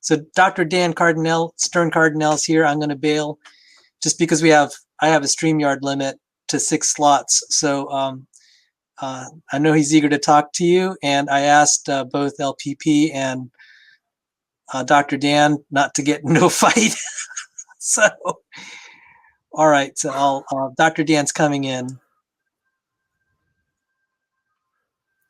So Dr. Dan Stern Cardinal is here. I'm going to bail just because I have a StreamYard limit to 6 slots. So I know he's eager to talk to you. And I asked both LPP and Dr. Dan not to get into a fight. So, all right. So Dr. Dan's coming in.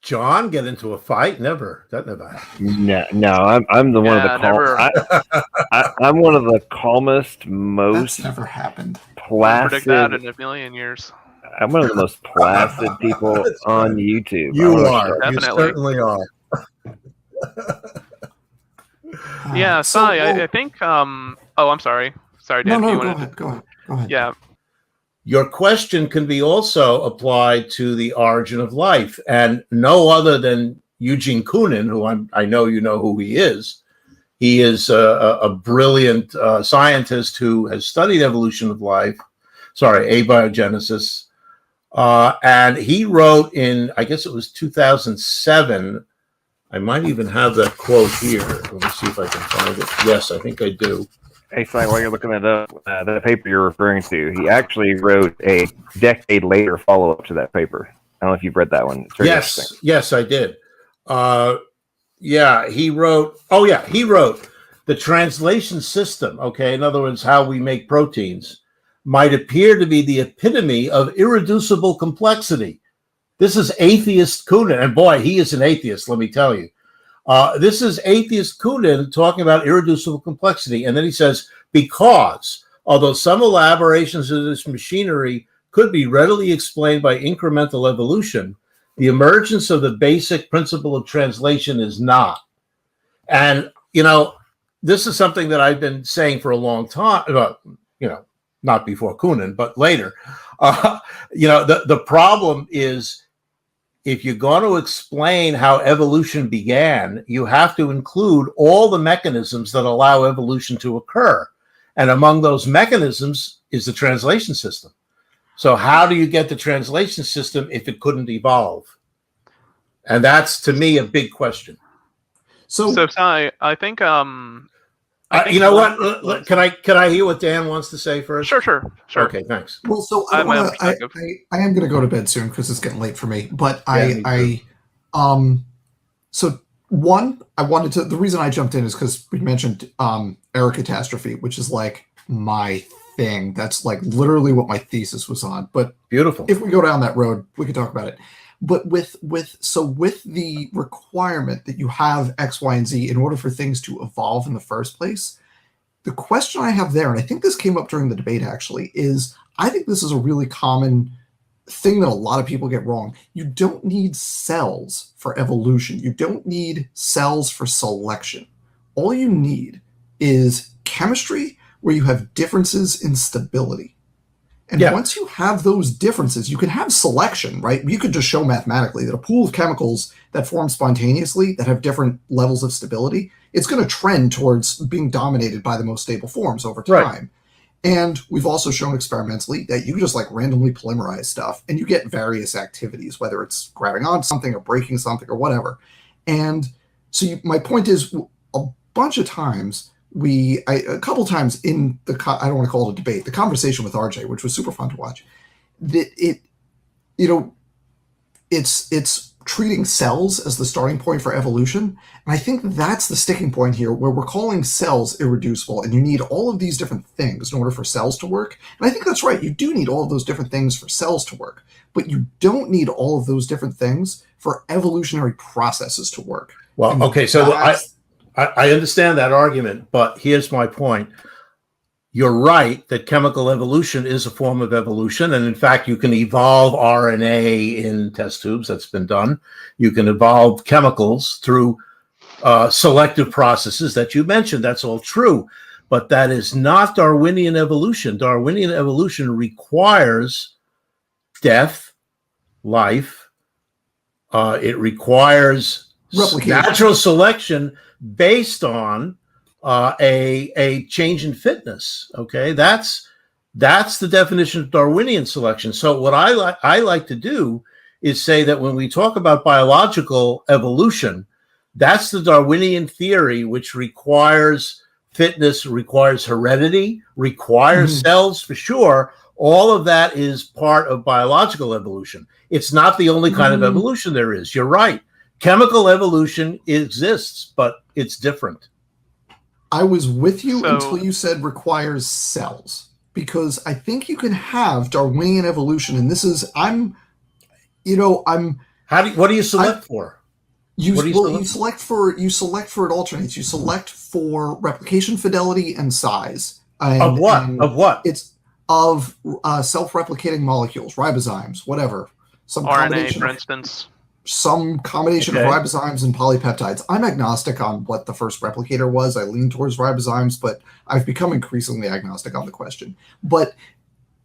John, get into a fight? Never. That never happens. No. I'm the one of the I'm one of the calmest, most That's never happened. Placid. Predict that in a million years. I'm one of the most placid people on YouTube. You are. Definitely. You certainly are. Yeah, Sai, I think. I'm sorry. Sorry, Dan. No, go ahead. Yeah. Your question can be also applied to the origin of life, and no other than Eugene Koonin, who I know you know who he is. He is a brilliant scientist who has studied evolution of life. Abiogenesis, and he wrote in, I guess it was 2007. I might even have that quote here. Let me see if I can find it. Yes, I think I do. Hey, Si, while you're looking that up, that paper you're referring to, he actually wrote a decade later follow-up to that paper. I don't know if you've read that one. It's very interesting. Yes, I did. He wrote the translation system, okay, in other words, how we make proteins, might appear to be the epitome of irreducible complexity. This is atheist Koonin, and boy, he is an atheist, let me tell you. This is atheist Koonin talking about irreducible complexity. And then he says, because although some elaborations of this machinery could be readily explained by incremental evolution, the emergence of the basic principle of translation is not. And, this is something that I've been saying for a long time, not before Koonin, but later. The problem is, if you're going to explain how evolution began, you have to include all the mechanisms that allow evolution to occur. And among those mechanisms is the translation system. So how do you get the translation system if it couldn't evolve? And that's, to me, a big question. So Si, I think you know what? Can I hear what Dan wants to say first? Sure. Okay, thanks. Well, so I am going to go to bed soon because it's getting late for me. But the reason I jumped in is because we mentioned error catastrophe, which is like my thing. That's like literally what my thesis was on. But beautiful. If we go down that road, we could talk about it. But with the requirement that you have X, Y, and Z in order for things to evolve in the first place, the question I have there, and I think this came up during the debate actually, is I think this is a really common thing that a lot of people get wrong. You don't need cells for evolution. You don't need cells for selection. All you need is chemistry where you have differences in stability. And once you have those differences, you can have selection, right? You could just show mathematically that a pool of chemicals that form spontaneously that have different levels of stability, it's going to trend towards being dominated by the most stable forms over time. Right. And we've also shown experimentally that you just like randomly polymerize stuff and you get various activities, whether it's grabbing on something or breaking something or whatever. And so my point is, a bunch of times, a couple times in the, I don't want to call it a debate, the conversation with RJ, which was super fun to watch, that it's treating cells as the starting point for evolution. And I think that's the sticking point here, where we're calling cells irreducible, and you need all of these different things in order for cells to work. And I think that's right. You do need all of those different things for cells to work, but you don't need all of those different things for evolutionary processes to work. Well, okay, so I understand that argument, but here's my point. You're right that chemical evolution is a form of evolution. And in fact, you can evolve RNA in test tubes. That's been done. You can evolve chemicals through selective processes that you mentioned. That's all true. But that is not Darwinian evolution. Darwinian evolution requires death, life. It requires natural selection based on a change in fitness. Okay, that's the definition of Darwinian selection. So what I like to do is say that when we talk about biological evolution, That's the Darwinian theory, which requires fitness, requires heredity, requires cells for sure. All of that is part of biological evolution. It's not the only kind of evolution there is. You're right. Chemical evolution exists, but it's different. I was with you until you said requires cells, because I think you can have Darwinian evolution, and this is what do you select for? You select for it alternates. You select for replication fidelity and size. Of what? It's of self-replicating molecules, ribozymes, whatever. Some RNA, for instance. Some combination of ribozymes and polypeptides. I'm agnostic on what the first replicator was. I lean towards ribozymes, but I've become increasingly agnostic on the question. But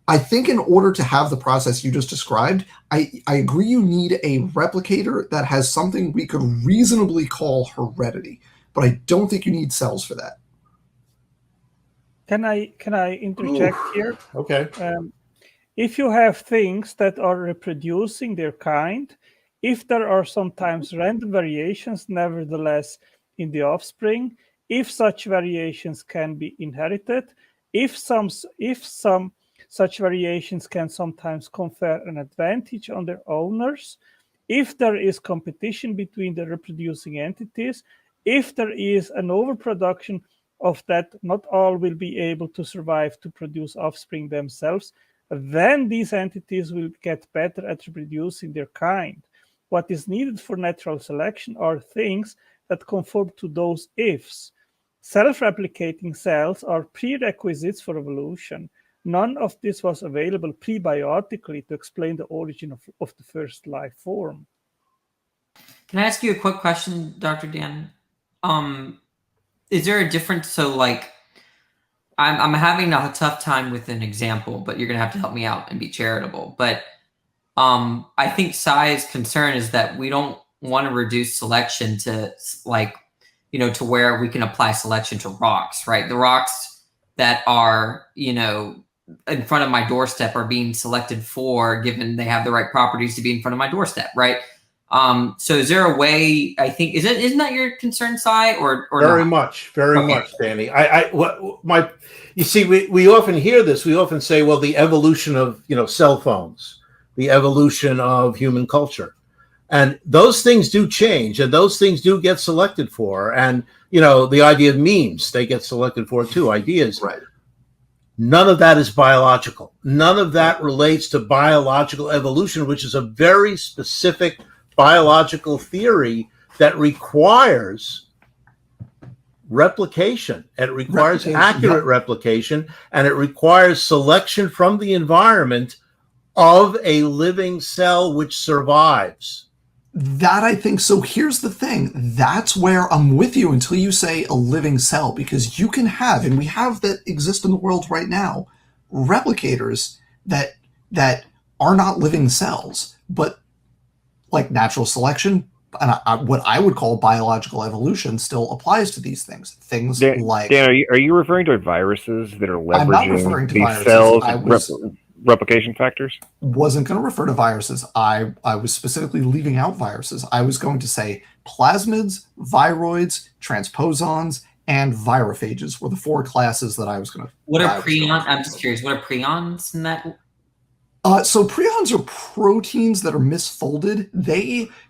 I think in order to have the process you just described, I agree you need a replicator that has something we could reasonably call heredity, but I don't think you need cells for that. Can I interject here? Okay. If you have things that are reproducing their kind, if there are sometimes random variations, nevertheless, in the offspring, if such variations can be inherited, if some such variations can sometimes confer an advantage on their owners, if there is competition between the reproducing entities, if there is an overproduction of that, not all will be able to survive to produce offspring themselves, then these entities will get better at reproducing their kind. What is needed for natural selection are things that conform to those ifs. Self-replicating cells are prerequisites for evolution. None of this was available prebiotically to explain the origin of the first life form. Can I ask you a quick question, Dr. Dan? Is there a difference? So, like, I'm having a tough time with an example, but you're going to have to help me out and be charitable. But I think Sai's concern is that we don't want to reduce selection to, like, to where we can apply selection to rocks, right? The rocks that are, in front of my doorstep are being selected for, given they have the right properties to be in front of my doorstep, right? So is there a way, I think, isn't that your concern, Sai, or very not? Very much, Danny. You see, we often hear this. We often say, well, the evolution of, cell phones, the evolution of human culture. And those things do change, and those things do get selected for. And, the idea of memes, they get selected for too, ideas. Right. None of that is biological. None of that relates to biological evolution, which is a very specific biological theory that requires replication. It requires accurate replication, and it requires selection from the environment of a living cell which survives. That I think, so here's the thing. That's where I'm with you until you say a living cell, because you can have, and we have that exist in the world right now, replicators that are not living cells, but like natural selection, and what I would call biological evolution still applies to these things. Things like... Dan, are you referring to viruses that are leveraging I'm not referring to these viruses. cells replication factors? Wasn't going to refer to viruses. I was specifically leaving out viruses. I was going to say plasmids, viroids, transposons, and virophages were the four classes that I was going to... What are prions? I'm just curious. What are prions in that? So prions are proteins that are misfolded.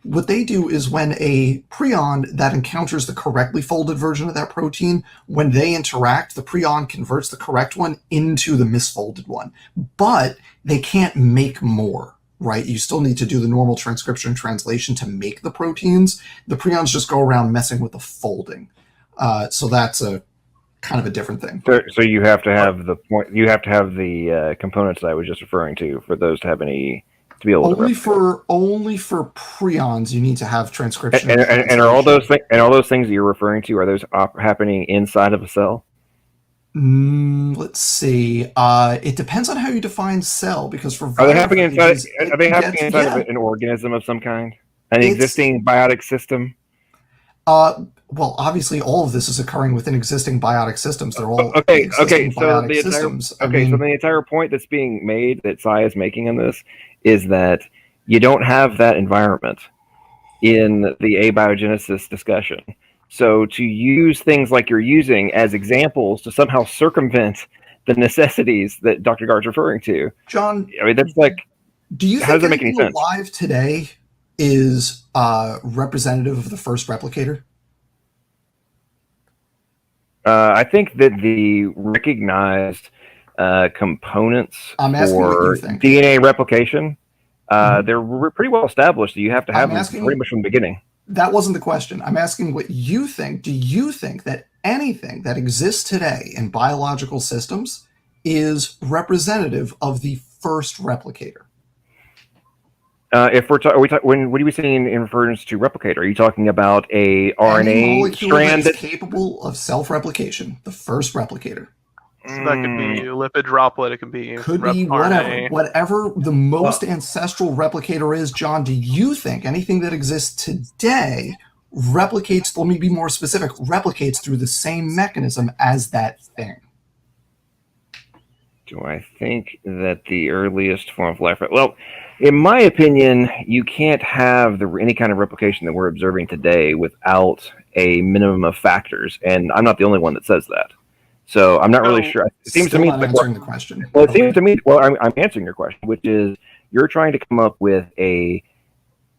What they do is when a prion that encounters the correctly folded version of that protein, when they interact, the prion converts the correct one into the misfolded one. But they can't make more, right? You still need to do the normal transcription and translation to make the proteins. The prions just go around messing with the folding. So that's a kind of a different thing. So you have to have the components that I was just referring to for those to be able to only for prions you need to have transcription and are all those things that you're referring to, are those happening inside of a cell? Let's see. It depends on how you define cell, because for are they happening inside of an organism of some kind, an existing biotic system? Well, obviously, all of this is occurring within existing biotic systems. They're all okay. So the the entire point that's being made, that Sai is making in this, is that you don't have that environment. in the abiogenesis discussion. So to use things like you're using as examples to somehow circumvent the necessities that Dr. Garte's referring to, John, I mean, that's like, do you how does think that make any anything sense? alive today is representative of the first replicator? I think that the recognized components I'm asking what for you think. DNA replication, Mhm. they're pretty well established. You have to have I'm them asking- pretty much from the beginning. That wasn't the question. I'm asking what you think. Do you think that anything that exists today in biological systems is representative of the first replicator? If we're when what are we saying in reference to replicator? Are you talking about a Any RNA molecule strand that is capable of self-replication, the first replicator. So that could be lipid droplet. It could be Could be RNA. whatever the most ancestral replicator is. John, do you think anything that exists today replicates, let me be more specific, replicates through the same mechanism as that thing? Do I think that the earliest form of life? Well, in my opinion, you can't have any kind of replication that we're observing today without a minimum of factors, and I'm not the only one that says that. So I'm not really sure. It seems to me I'm answering the question. Well, it seems to me. Well, I'm answering your question, which is you're trying to come up with a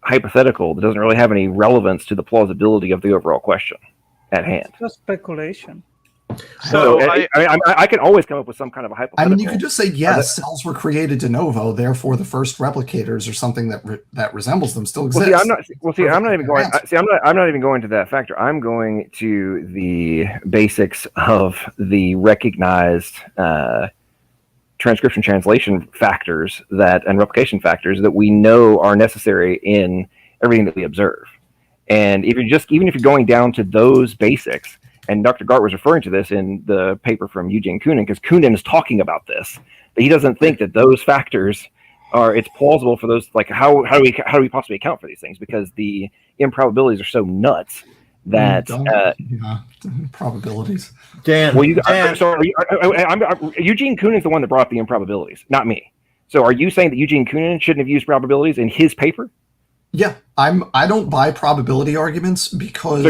hypothetical that doesn't really have any relevance to the plausibility of the overall question at hand. Just speculation. So I can always come up with some kind of a hypothetical. I mean, you could just say, yes, cells were created de novo, therefore the first replicators or something that resembles them still exists. I'm not even going. I'm not even going to that factor. I'm going to the basics of the recognized transcription translation factors and replication factors that we know are necessary in everything that we observe. And even if you're going down to those basics. And Dr. Garte was referring to this in the paper from Eugene Koonin, because Koonin is talking about this, but he doesn't think that those factors it's plausible for those. Like how do we possibly account for these things? Because the improbabilities are so nuts that probabilities. Dan, well, Dan. Eugene Koonin is the one that brought up the improbabilities, not me. So are you saying that Eugene Koonin shouldn't have used probabilities in his paper? Yeah, I don't buy probability arguments because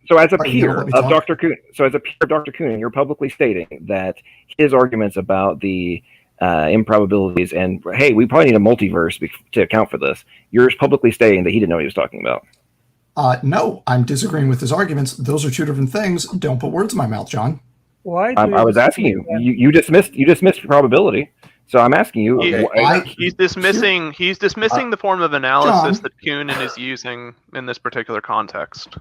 So as a peer of Dr. Koonin, you're publicly stating that his arguments about the improbabilities and hey, we probably need a multiverse to account for this. You're publicly stating that he didn't know what he was talking about. No, I'm disagreeing with his arguments. Those are two different things. Don't put words in my mouth, John. Why? I was asking you. You dismissed probability. So I'm asking you. He's dismissing the form of analysis that Koonin is using in this particular context.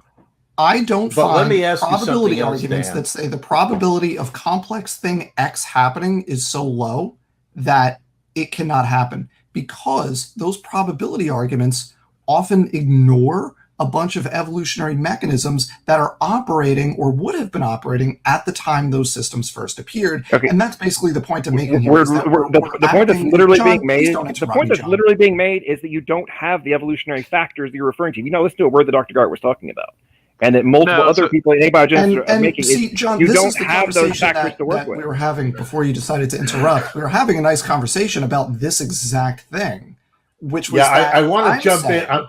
I don't find let me ask probability you arguments else, that say the probability of complex thing X happening is so low that it cannot happen, because those probability arguments often ignore a bunch of evolutionary mechanisms that are operating or would have been operating at the time those systems first appeared. Okay. And that's basically the point I'm making here. The point that's literally being made. The point that's literally being made is that you don't have the evolutionary factors that you're referring to. You know, listen to a word that Dr. Garte was talking about, and that multiple other people in abiogenesis are making. See, John, you this don't is the have those factors that to work with. We were having before you decided to interrupt. We were having a nice conversation about this exact thing, which was I want to jump in.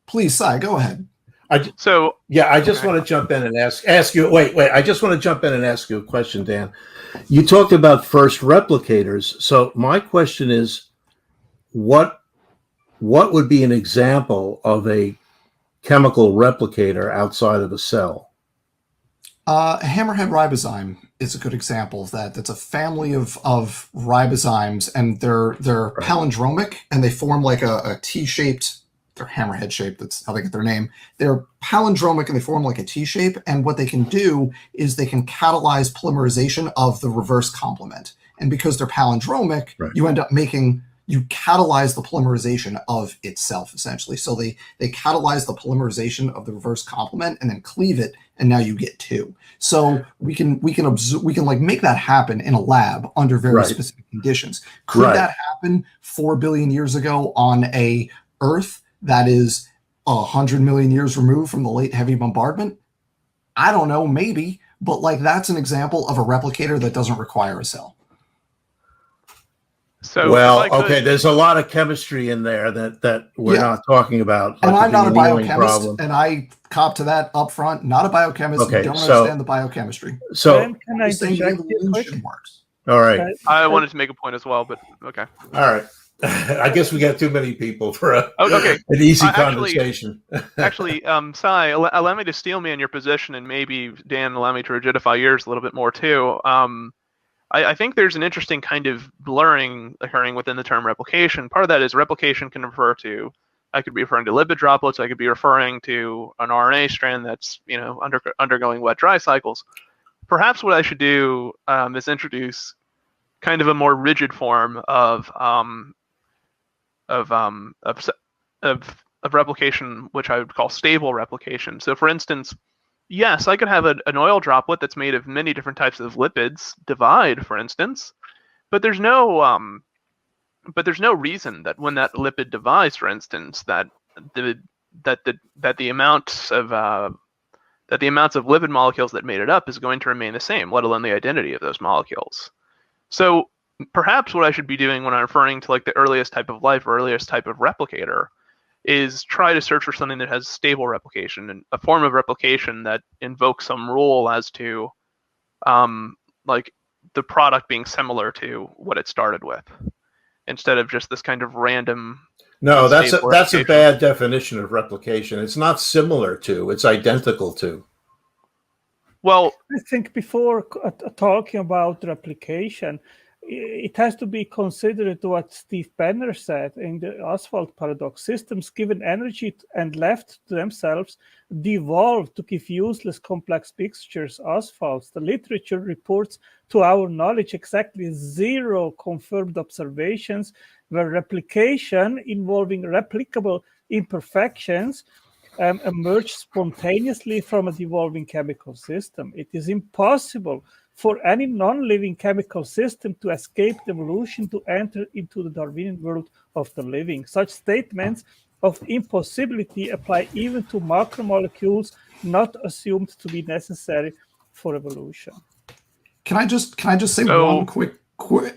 Please, Sai, go ahead. I just want to jump in and ask you. Wait. I just want to jump in and ask you a question, Dan. You talked about first replicators. So my question is, what would be an example of a chemical replicator outside of a cell? Hammerhead ribozyme is a good example of that. That's a family of ribozymes, and they're palindromic, and they form like a T-shaped. They're hammerhead shaped. That's how they get their name. They're palindromic and they form like a T shape. And what they can do is they can catalyze polymerization of the reverse complement. And because they're palindromic, you end up you catalyze the polymerization of itself, essentially. So they catalyze the polymerization of the reverse complement and then cleave it, and now you get two. So we can like make that happen in a lab under very specific conditions. Could that happen 4 billion years ago on a Earth that is 100 million years removed from the late heavy bombardment? I don't know, maybe, but like that's an example of a replicator that doesn't require a cell. So well, if I could, okay, there's a lot of chemistry in there that we're Yeah. not talking about. And like I'm not a the annealing biochemist, problem. and I cop to that up front. Not a biochemist, Okay, don't so- understand the biochemistry. So, Ben, can I I'm just saying the interject here quick? evolution works. all right, I wanted to make a point as well, but okay. all right. I guess we got too many people for Okay. an easy Actually- conversation. Actually, Sai, allow me to steel man your position, and maybe Dan, allow me to rigidify yours a little bit more too. I think there's an interesting kind of blurring occurring within the term replication. Part of that is replication can refer to, I could be referring to lipid droplets, I could be referring to an RNA strand that's undergoing wet-dry cycles. Perhaps what I should do is introduce kind of a more rigid form of replication, which I would call stable replication. So, for instance, yes, I could have an oil droplet that's made of many different types of lipids divide, for instance, but there's no reason that when that lipid divides, for instance, that the amounts of lipid molecules that made it up is going to remain the same, let alone the identity of those molecules. So perhaps what I should be doing when I'm referring to like the earliest type of life or earliest type of replicator is try to search for something that has stable replication and a form of replication that invokes some rule as to like the product being similar to what it started with, instead of just this kind of random. No, that's a replication. bad definition of replication. It's not similar to, it's identical to. Well, I think before talking about replication, it has to be considered what Steve Banner said in the asphalt paradox. Systems given energy and left to themselves devolve to give useless complex mixtures, asphalts. The literature reports, to our knowledge, exactly 0 confirmed observations where replication involving replicable imperfections emerged spontaneously from a devolving chemical system. It is impossible for any non-living chemical system to escape evolution to enter into the Darwinian world of the living. Such statements of impossibility apply even to macromolecules not assumed to be necessary for evolution. Can I just say one quick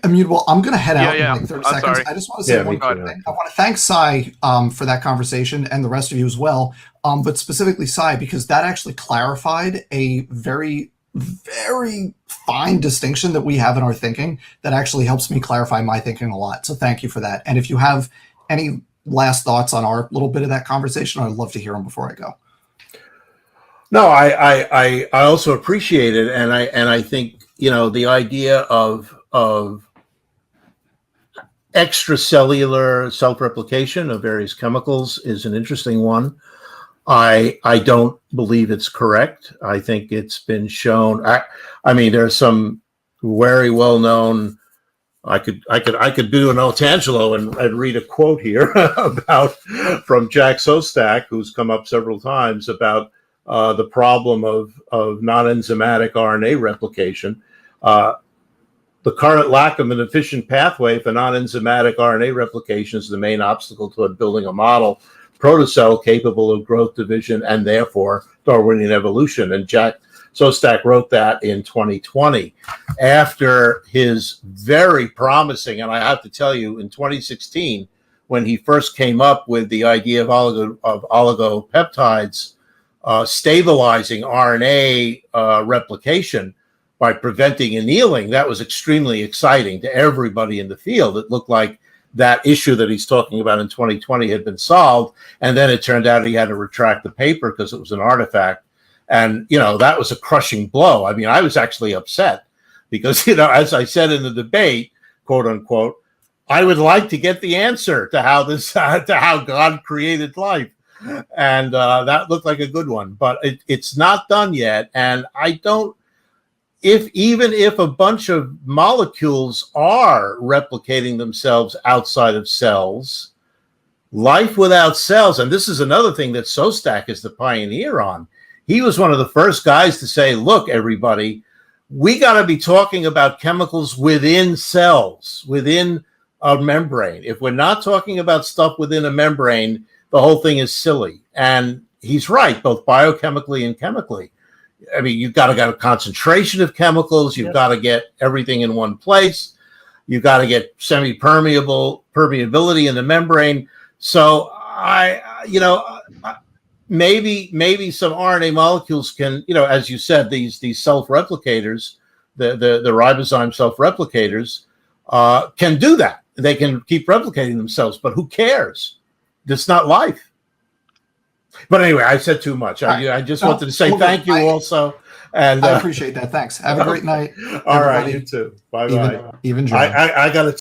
immutable? I'm going to head out in like 30 seconds. Sorry. I just want to say one quick thing. I want to thank Sai for that conversation and the rest of you as well, but specifically Sai, because that actually clarified a very, very fine distinction that we have in our thinking that actually helps me clarify my thinking a lot. So thank you for that. And if you have any last thoughts on our little bit of that conversation, I'd love to hear them before I go. No, I also appreciate it, and I think the idea of extracellular self-replication of various chemicals is an interesting one. I don't believe it's correct. I think it's been shown. I mean, there's some very well-known. I could do an Otangelo and read a quote here from Jack Sostak, who's come up several times about the problem of non-enzymatic RNA replication. The current lack of an efficient pathway for non-enzymatic RNA replication is the main obstacle toward building a model protocell capable of growth division and therefore Darwinian evolution. And Jack Sostak wrote that in 2020 after his very promising, and I have to tell you, in 2016, when he first came up with the idea of oligopeptides stabilizing RNA replication by preventing annealing, that was extremely exciting to everybody in the field. It looked like that issue that he's talking about in 2020 had been solved. And then it turned out he had to retract the paper because it was an artifact. And, that was a crushing blow. I mean, I was actually upset because, as I said in the debate, quote unquote, I would like to get the answer to how how God created life. And that looked like a good one, but it's not done yet. And I don't, even if a bunch of molecules are replicating themselves outside of cells, life without cells, and this is another thing that Sostak is the pioneer on. He was one of the first guys to say, look, everybody, we got to be talking about chemicals within cells, within a membrane. If we're not talking about stuff within a membrane, the whole thing is silly. And he's right, both biochemically and chemically. I mean, you've got to get a concentration of chemicals. You've got to get everything in one place. You got to get permeability in the membrane. So maybe some RNA molecules can, as you said, these self-replicators, the ribozyme self-replicators can do that. They can keep replicating themselves, but who cares? It's not life. But anyway, I said too much. I just wanted to say thank you also. And I appreciate that. Thanks. Have a great night. All right, everybody. you too. Bye-bye. Even John. I got to